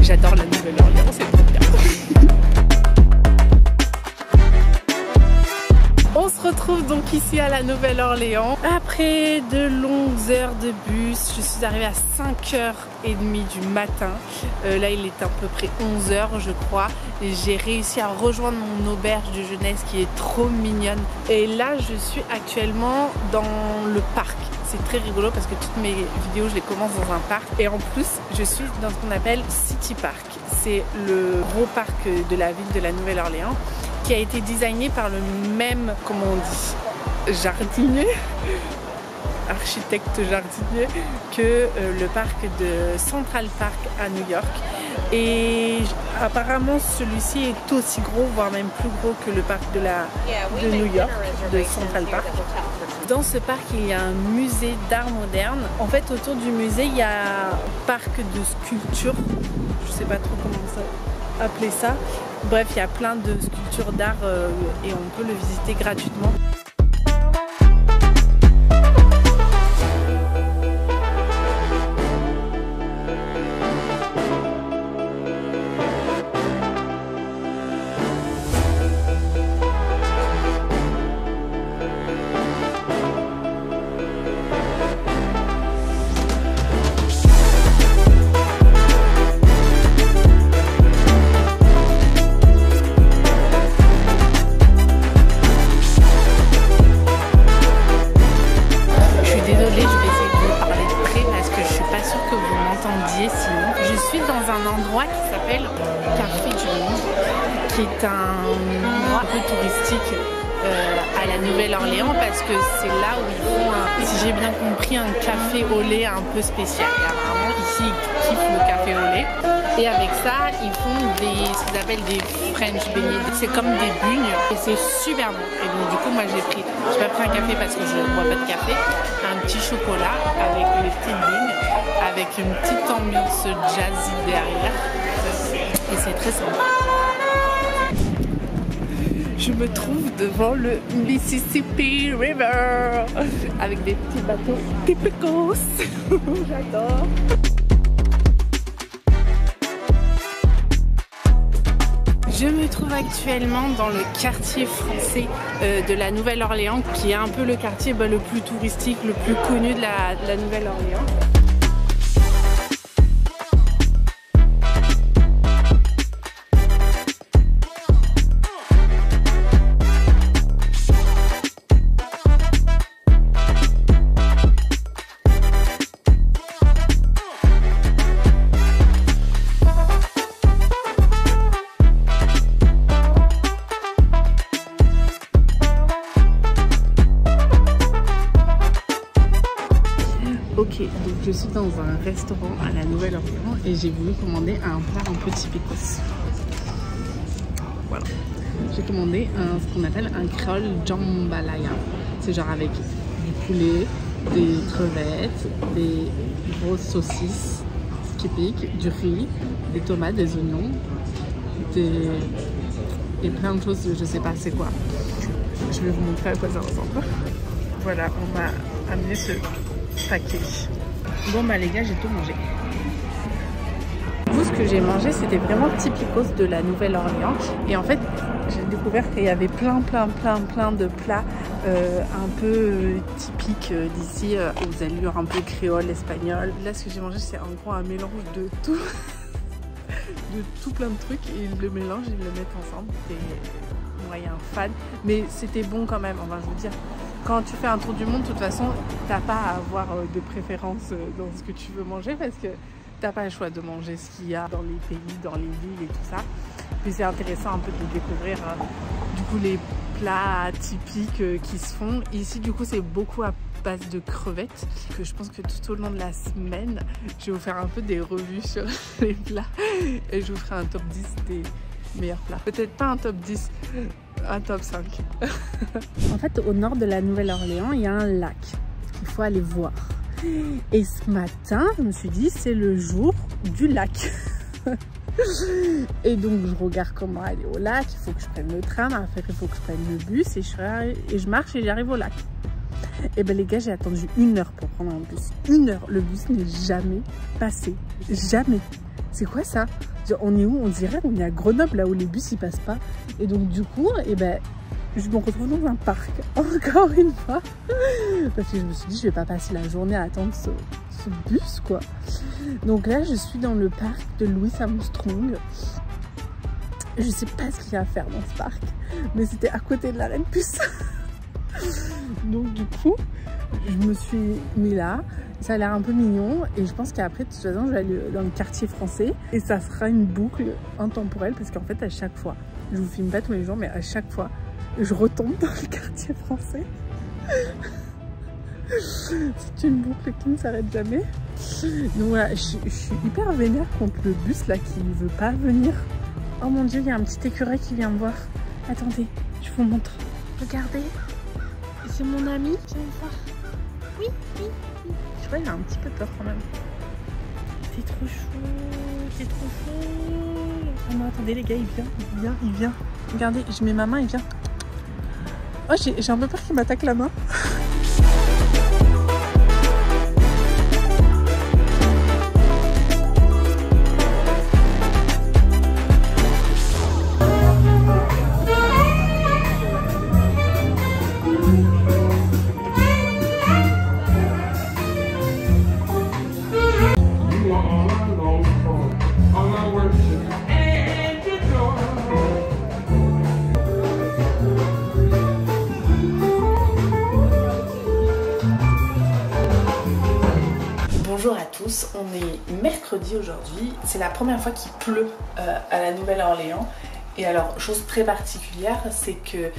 J'adore la Nouvelle-Orléans, c'est trop bien. On se retrouve donc ici à la Nouvelle-Orléans. Après de longues heures de bus, je suis arrivée à 5h30 du matin. Là il est à peu près 11h je crois. J'ai réussi à rejoindre mon auberge de jeunesse qui est trop mignonne. Et là je suis actuellement dans le parc. C'est très rigolo parce que toutes mes vidéos je les commence dans un parc. Et en plus je suis dans ce qu'on appelle City Park. C'est le gros parc de la ville de la Nouvelle-Orléans, qui a été designé par le même, comment on dit, jardinier, architecte jardinier, que le parc de Central Park à New York. Et apparemment celui-ci est aussi gros, voire même plus gros que le parc de New York, de Central Park. Dans ce parc, il y a un musée d'art moderne. En fait, autour du musée, il y a un parc de sculptures. Je sais pas trop comment appeler ça. Bref, il y a plein de sculptures d'art et on peut le visiter gratuitement. Qui est un endroit un peu touristique à la Nouvelle-Orléans parce que c'est là où ils font, si j'ai bien compris, un café au lait un peu spécial. Et apparemment ici ils kiffent le café au lait. Et avec ça, ils font ce qu'ils appellent des French beignets. C'est comme des bugnes et c'est super bon. Et donc du coup moi j'ai pas pris un café parce que je ne bois pas de café, un petit chocolat avec les petites bugnes, avec une petite ambiance jazzy derrière. Et c'est très sympa. Je me trouve devant le Mississippi River avec des petits bateaux typicos. J'adore. Je me trouve actuellement dans le quartier français de la Nouvelle-Orléans, qui est un peu le quartier le plus touristique, le plus connu de la Nouvelle-Orléans. Ok, donc je suis dans un restaurant à la Nouvelle-Orléans et j'ai voulu commander un plat un peu typicos. Voilà. J'ai commandé ce qu'on appelle un créole jambalaya. C'est genre avec du poulet, des crevettes, des grosses saucisses qui piquent, du riz, des tomates, des oignons, et plein de choses, je sais pas c'est quoi. Je vais vous montrer à quoi ça ressemble. Voilà, on m'a amené ce paquet. Bon bah les gars, j'ai tout mangé. Tout ce que j'ai mangé, c'était vraiment typicos de la Nouvelle-Orléans. Et en fait, j'ai découvert qu'il y avait plein de plats un peu typiques d'ici, aux allures un peu créole, espagnol. Là, ce que j'ai mangé, c'est en gros un mélange de tout. De tout plein de trucs. Et ils le mélangent, ils le mettent ensemble. C'est moyen fan. Mais c'était bon quand même, enfin je veux dire. Quand tu fais un tour du monde, de toute façon, t'as pas à avoir de préférence dans ce que tu veux manger parce que t'as pas le choix de manger ce qu'il y a dans les pays, dans les villes et tout ça. Puis c'est intéressant un peu de découvrir du coup les plats typiques qui se font. Ici du coup c'est beaucoup à base de crevettes que je pense que tout au long de la semaine, je vais vous faire un peu des revues sur les plats et je vous ferai un top 10 des meilleurs plats. Peut-être pas un top 10. Un top 5. En fait, au nord de la Nouvelle-Orléans, il y a un lac qu'il faut aller voir. Et ce matin, je me suis dit, c'est le jour du lac. Et donc, je regarde comment aller au lac. Il faut que je prenne le tram. Après, il faut que je prenne le bus. Et je marche et j'arrive au lac. Et ben les gars, j'ai attendu 1 heure pour prendre un bus. 1 heure. Le bus n'est jamais passé. Jamais. c'est quoi ça? On est où? On dirait qu'on est à Grenoble, là où les bus ils passent pas. Et donc du coup, et ben, je me retrouve dans un parc, encore une fois. Parce que je me suis dit, je vais pas passer la journée à attendre ce bus, quoi. Donc là, je suis dans le parc de Louis Armstrong. Je sais pas ce qu'il y a à faire dans ce parc, mais c'était à côté de l'arrêt de bus. Donc du coup, je me suis mis là. Ça a l'air un peu mignon et je pense qu'après, de toute façon, je vais aller dans le quartier français et ça sera une boucle intemporelle parce qu'en fait, à chaque fois, je vous filme pas tous les jours, mais à chaque fois, je retombe dans le quartier français. C'est une boucle qui ne s'arrête jamais. Donc voilà, je suis hyper vénère contre le bus là qui ne veut pas venir. Oh mon dieu, il y a un petit écureuil qui vient me voir. Attendez, je vous montre. Regardez, c'est mon ami. Viens me voir. Oui, oui, oui. Je crois qu'il a un petit peu peur quand même. C'est trop chou, c'est trop chou. Oh non, attendez les gars, il vient. Regardez, je mets ma main, il vient. Oh, j'ai un peu peur qu'il m'attaque la main. Bonjour à tous, on est mercredi aujourd'hui, c'est la première fois qu'il pleut à la Nouvelle-Orléans et alors chose très particulière c'est que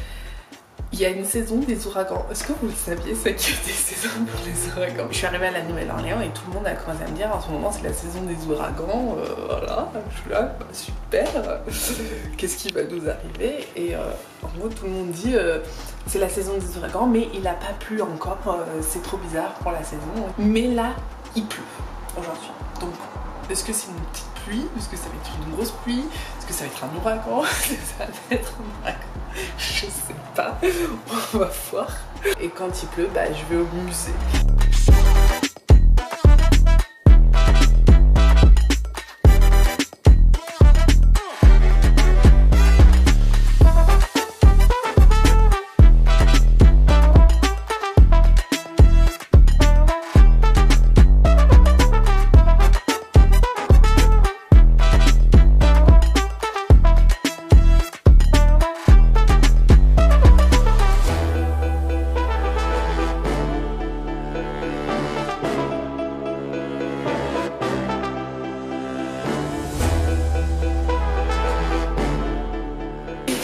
il y a une saison des ouragans. Est-ce que vous le saviez ça qu'il y a des saisons pour les ouragans? Je suis arrivée à la Nouvelle-Orléans et tout le monde a commencé à me dire en ce moment c'est la saison des ouragans, voilà, je suis là, bah, super, qu'est-ce qui va nous arriver? Et en gros tout le monde dit c'est la saison des ouragans mais il n'a pas plu encore, c'est trop bizarre pour la saison. Mais là il pleut aujourd'hui. Donc, est-ce que c'est une petite pluie? Est-ce que ça va être une grosse pluie? Est-ce que ça va être un ouragan? Ça va être un ouragan? Je sais pas. On va voir. Et quand il pleut, bah, je vais au musée.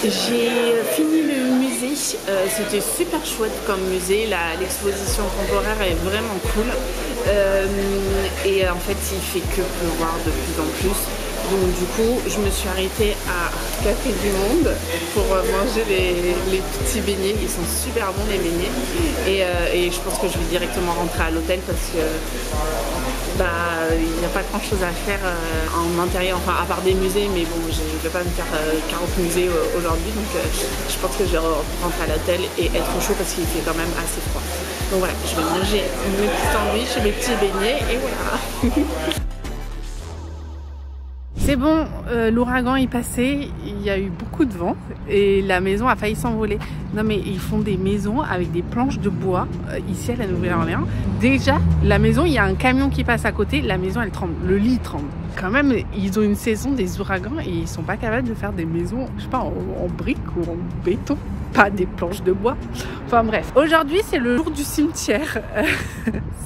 J'ai fini le musée, c'était super chouette comme musée, l'exposition temporaire est vraiment cool et en fait il fait que pleuvoir de plus en plus. Donc du coup je me suis arrêtée à Café du Monde pour manger les petits beignets, ils sont super bons les beignets et je pense que je vais directement rentrer à l'hôtel parce que bah, il n'y a pas grand chose à faire en intérieur, enfin à part des musées, mais bon je ne vais pas me faire 40 musées aujourd'hui donc je pense que je vais rentrer à l'hôtel et être au chaud parce qu'il fait quand même assez froid. Donc voilà, je vais manger mes petits sandwichs et mes petits beignets et voilà. C'est bon, l'ouragan est passé, il y a eu beaucoup de vent et la maison a failli s'envoler. Non mais ils font des maisons avec des planches de bois ici à la Nouvelle-Orléans. Déjà, la maison, il y a un camion qui passe à côté, la maison elle tremble, le lit tremble. Quand même, ils ont une saison des ouragans et ils sont pas capables de faire des maisons, je sais pas, en briques ou en béton, pas des planches de bois. Enfin bref, aujourd'hui c'est le jour du cimetière.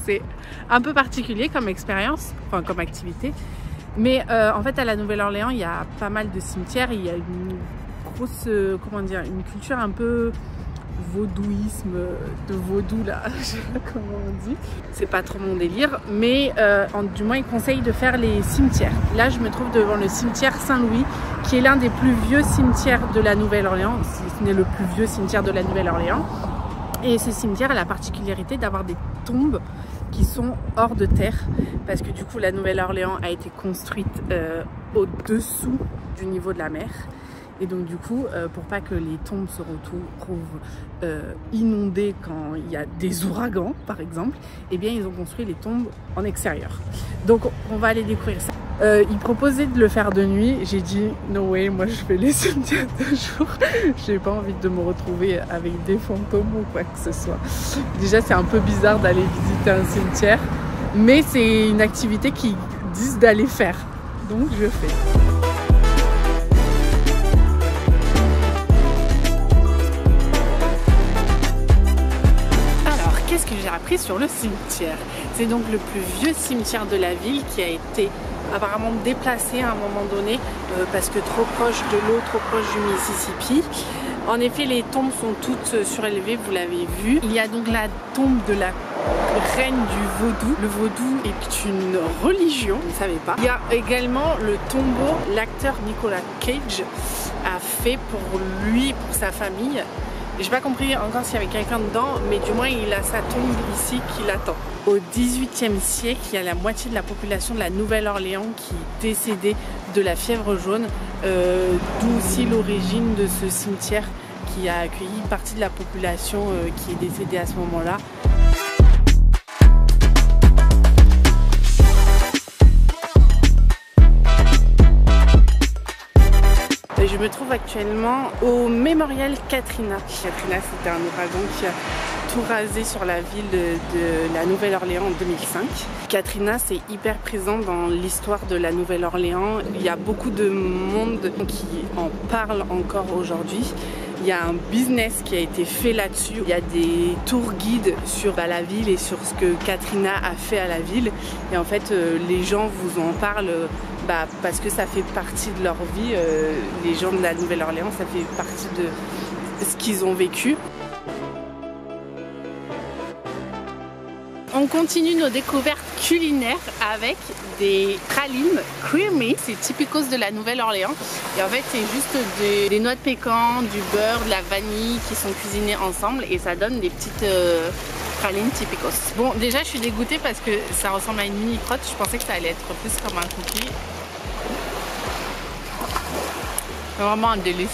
C'est un peu particulier comme expérience, enfin comme activité. Mais en fait à la Nouvelle-Orléans il y a pas mal de cimetières, il y a une grosse, comment dire, une culture un peu vaudouisme, de vaudou là, je sais pas comment on dit. C'est pas trop mon délire, mais du moins ils conseillent de faire les cimetières. Là je me trouve devant le cimetière Saint-Louis, qui est l'un des plus vieux cimetières de la Nouvelle-Orléans, si ce n'est le plus vieux cimetière de la Nouvelle-Orléans. Et ce cimetière a la particularité d'avoir des tombes qui sont hors de terre parce que du coup la Nouvelle-Orléans a été construite au-dessous du niveau de la mer et donc du coup pour pas que les tombes se retrouvent inondées quand il y a des ouragans par exemple, eh bien ils ont construit les tombes en extérieur. Donc on va aller découvrir ça. Il proposait de le faire de nuit. J'ai dit no way, moi je fais les cimetières de jour. J'ai pas envie de me retrouver avec des fantômes ou quoi que ce soit. Déjà c'est un peu bizarre d'aller visiter un cimetière, mais c'est une activité qu'ils disent d'aller faire. Donc je fais. Qu'est-ce que j'ai appris sur le cimetière? C'est donc le plus vieux cimetière de la ville qui a été apparemment déplacé à un moment donné parce que trop proche de l'eau, trop proche du Mississippi. En effet, les tombes sont toutes surélevées, vous l'avez vu. Il y a donc la tombe de la reine du vaudou. Le vaudou est une religion, vous ne savez pas. Il y a également le tombeau, l'acteur Nicolas Cage a fait pour lui, pour sa famille. J'ai pas compris encore s'il y avait quelqu'un dedans, mais du moins il a sa tombe ici qui l'attend. Au XVIIIe siècle, il y a la moitié de la population de la Nouvelle-Orléans qui est décédée de la fièvre jaune, d'où aussi l'origine de ce cimetière qui a accueilli une partie de la population qui est décédée à ce moment-là. Je me trouve actuellement au mémorial Katrina. Katrina, c'était un ouragan qui a tout rasé sur la ville de la Nouvelle-Orléans en 2005. Katrina, c'est hyper présent dans l'histoire de la Nouvelle-Orléans. Il y a beaucoup de monde qui en parle encore aujourd'hui. Il y a un business qui a été fait là-dessus. Il y a des tours guides sur la ville et sur ce que Katrina a fait à la ville. Et en fait, les gens vous en parlent parce que ça fait partie de leur vie. Les gens de la Nouvelle-Orléans, ça fait partie de ce qu'ils ont vécu. On continue nos découvertes culinaires avec des pralines creamy. C'est typicos de la Nouvelle-Orléans. Et en fait, c'est juste des noix de pécan, du beurre, de la vanille qui sont cuisinées ensemble et ça donne des petites pralines typicos. Bon, déjà, je suis dégoûtée parce que ça ressemble à une mini crotte. Je pensais que ça allait être plus comme un cookie. C'est vraiment un délice.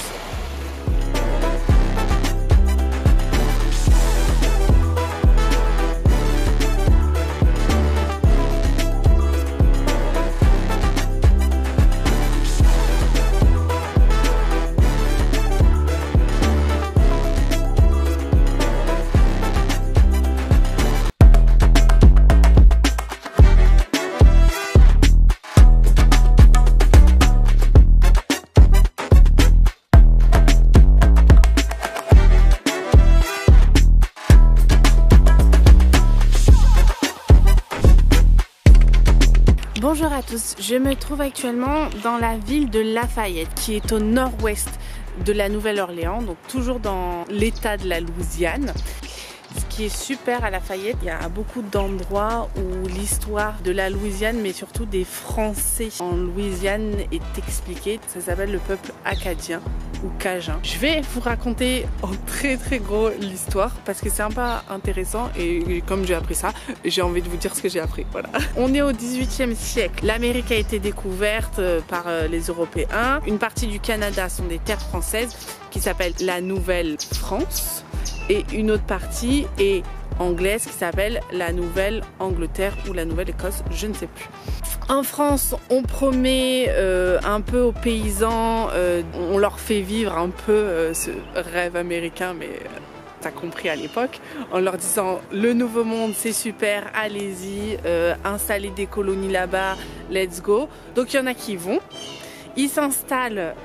Bonjour à tous, je me trouve actuellement dans la ville de Lafayette qui est au nord-ouest de la Nouvelle-Orléans, donc toujours dans l'état de la Louisiane. Ce qui est super à Lafayette, il y a beaucoup d'endroits où l'histoire de la Louisiane, mais surtout des Français en Louisiane est expliquée. Ça s'appelle le peuple acadien ou cajun. Je vais vous raconter en très gros l'histoire parce que c'est un peu intéressant et comme j'ai appris ça, j'ai envie de vous dire ce que j'ai appris. Voilà. On est au XVIIIe siècle. L'Amérique a été découverte par les Européens. Une partie du Canada sont des terres françaises qui s'appellent la Nouvelle-France. Et une autre partie est anglaise qui s'appelle la Nouvelle-Angleterre ou la Nouvelle-Écosse, je ne sais plus. En France, on promet un peu aux paysans, on leur fait vivre un peu ce rêve américain, mais t'as compris à l'époque, en leur disant le nouveau monde c'est super, allez-y, installez des colonies là-bas, let's go. Donc il y en a qui vont, ils s'installent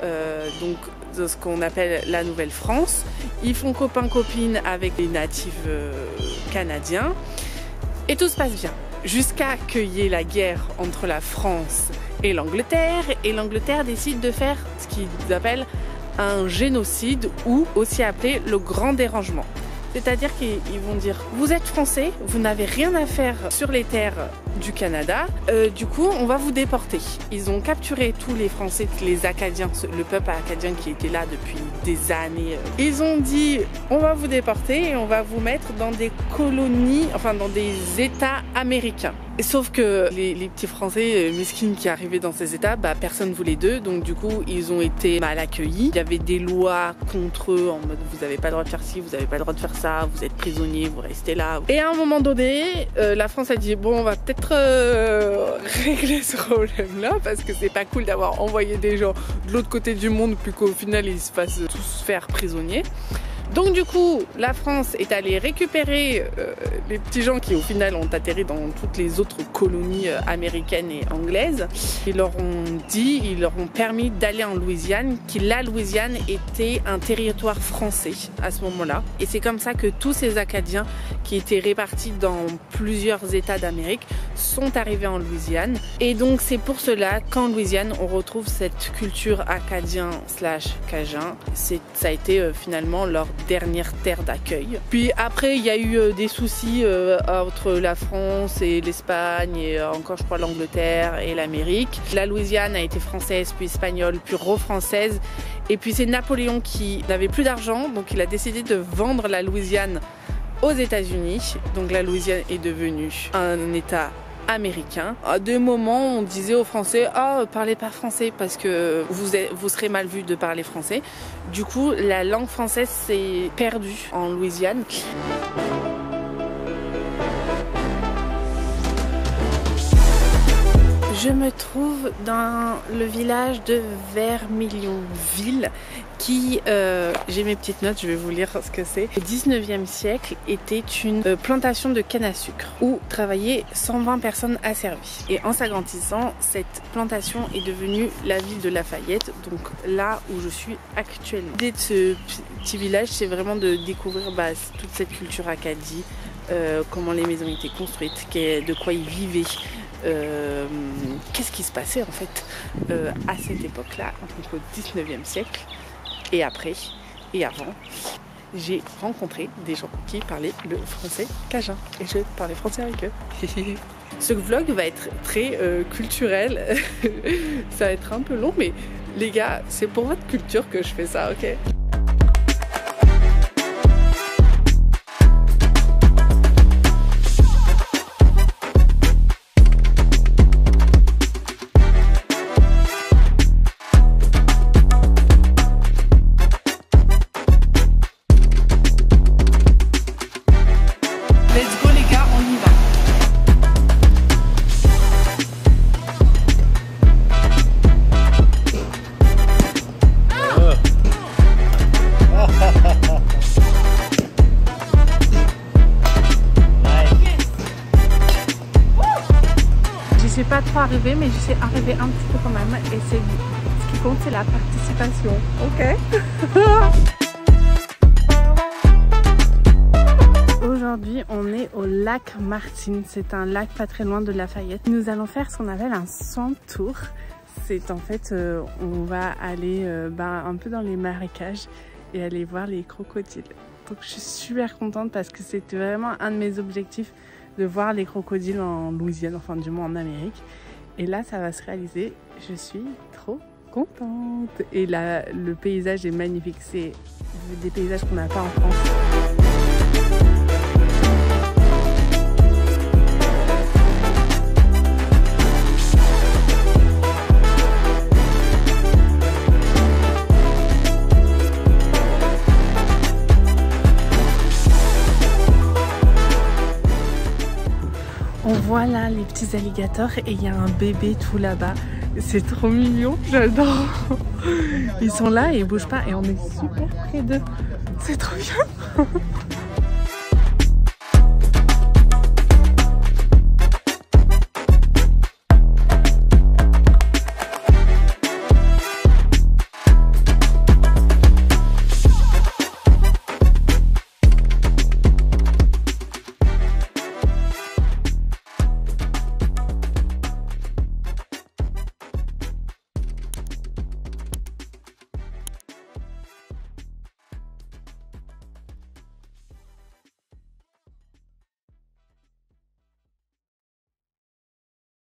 donc de ce qu'on appelle la Nouvelle-France. Ils font copain-copine avec les natifs canadiens et tout se passe bien. Jusqu'à qu'il y ait la guerre entre la France et l'Angleterre décide de faire ce qu'ils appellent un génocide ou aussi appelé le grand dérangement. C'est-à-dire qu'ils vont dire vous êtes français, vous n'avez rien à faire sur les terres du Canada, du coup on va vous déporter. Ils ont capturé tous les Français, les Acadiens, le peuple acadien qui était là depuis des années. Ils ont dit on va vous déporter et on va vous mettre dans des colonies, enfin dans des États américains. Sauf que les petits Français mesquines qui arrivaient dans ces États, personne voulait d'eux, donc du coup ils ont été mal accueillis. Il y avait des lois contre eux en mode vous n'avez pas le droit de faire ci, vous n'avez pas le droit de faire ça, vous êtes prisonniers, vous restez là. Et à un moment donné, la France a dit bon on va peut-être peut-être régler ce problème-là, parce que c'est pas cool d'avoir envoyé des gens de l'autre côté du monde, puis qu'au final ils se fassent tous faire prisonniers. Donc du coup, la France est allée récupérer les petits gens qui au final ont atterri dans toutes les autres colonies américaines et anglaises. Ils leur ont permis d'aller en Louisiane, la Louisiane était un territoire français à ce moment-là. Et c'est comme ça que tous ces Acadiens qui étaient répartis dans plusieurs États d'Amérique sont arrivés en Louisiane. Et donc c'est pour cela qu'en Louisiane, on retrouve cette culture acadien/cajun. Ça a été finalement leur dernière terre d'accueil. Puis après il y a eu des soucis entre la France et l'Espagne et encore je crois l'Angleterre et l'Amérique. La Louisiane a été française puis espagnole puis re-française et puis c'est Napoléon qui n'avait plus d'argent donc il a décidé de vendre la Louisiane aux États-Unis. Donc la Louisiane est devenue un État américain. À des moments, on disait aux Français « Ah, parlez pas français parce que vous serez mal vu de parler français ». Du coup, la langue française s'est perdue en Louisiane. Je me trouve dans le village de Vermilionville qui, j'ai mes petites notes, je vais vous lire ce que c'est. Au 19e siècle était une plantation de canne à sucre où travaillaient 120 personnes asservies. Et en s'agrandissant, cette plantation est devenue la ville de Lafayette, donc là où je suis actuellement. L'idée de ce petit village, c'est vraiment de découvrir toute cette culture acadie, comment les maisons étaient construites, de quoi ils vivaient. Qu'est-ce qui se passait en fait à cette époque-là, donc au 19e siècle, et après et avant. J'ai rencontré des gens qui parlaient le français cajun et je parlais français avec eux. Ce vlog va être très culturel, ça va être un peu long, mais les gars, c'est pour votre culture que je fais ça, ok? Je suis pas trop arrivée, mais je suis arrivée un petit peu quand même. Et ce qui compte, c'est la participation. Ok. Aujourd'hui, on est au lac Martine. C'est un lac pas très loin de Lafayette. Nous allons faire ce qu'on appelle un sand tour. C'est en fait, on va aller un peu dans les marécages et aller voir les crocodiles. Donc je suis super contente parce que c'était vraiment un de mes objectifs de voir les crocodiles en Louisiane, enfin du moins en Amérique. Et là, ça va se réaliser. Je suis trop contente. Et là, le paysage est magnifique. C'est des paysages qu'on n'a pas en France. On voit là les petits alligators et il y a un bébé tout là-bas. C'est trop mignon, j'adore. Ils sont là et ils bougent pas et on est super près d'eux. C'est trop bien.